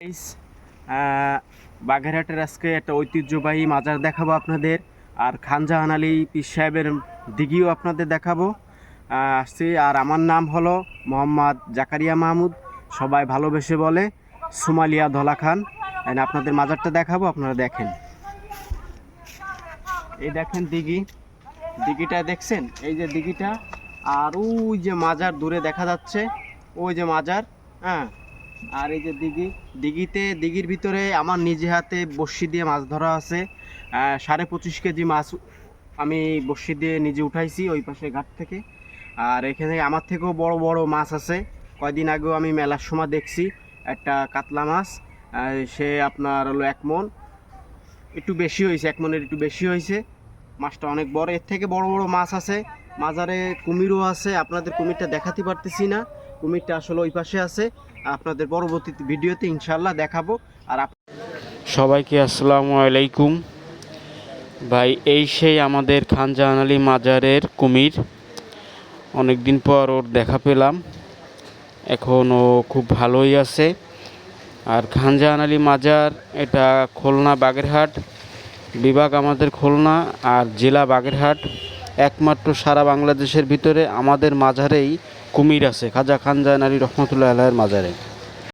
Guys, বাগেরহাটের আজকে একটা ঐতিহ্যবাহী মাজার দেখাবো আপনাদের। আর খান জাহান আলী পীর সাহেবের দিঘিও আপনাদের দেখাবো। আসছি। আর আমার নাম হলো মোহাম্মদ জাকারিয়া মাহমুদ, সবাই ভালোবেসে বলে সুমালিয়া ধলা খান। আপনাদের মাজারটা দেখাবো, আপনারা দেখেন। এই দেখেন দিঘিটা দেখছেন? এই যে দিঘিটা, আর ওই যে মাজার দূরে দেখা যাচ্ছে, ওই যে মাজার। হ্যাঁ, আর এই যে দিঘির ভিতরে আমার নিজে হাতে বড়শি দিয়ে মাছ ধরা আছে। 25.5 কেজি মাছ আমি বড়শি দিয়ে নিজে উঠাইছি ওই পাশে ঘাট থেকে। আর এখানে আমার থেকেও বড় বড় মাছ আছে। কয়দিন আগেও আমি মেলার সময় দেখছি একটা কাতলা মাছ, সে আপনার হলো 1 মণ, একটু বেশি হয়েছে, 1 মণের একটু বেশি হয়েছে। মাছটা অনেক বড়। এর থেকে বড় বড় মাছ আছে। মাজারে কুমিরও আছে, আপনাদের কুমিরটা দেখাতে পারতেছি না। কুমিরটা আসলে ওই পাশে আছে, আপনাদের পরবর্তী ভিডিওতে ইনশাল্লাহ দেখাবো। আর সবাইকে আসসালামু আলাইকুম। ভাই, এই সেই আমাদের খান জাহান আলী মাজারের কুমির। অনেক দিন পর ওর দেখা পেলাম, এখন ও খুব ভালোই আছে। আর খান জাহান আলী মাজার, এটা খুলনা বাগেরহাট বিভাগ, আমাদের খুলনা আর জেলা বাগেরহাট। একমাত্র সারা বাংলাদেশের ভিতরে আমাদের মাজারেই কুমির আছে, খাজা খান জাহান আলী রহমতুল্লাহ আলাইহির মাজারে।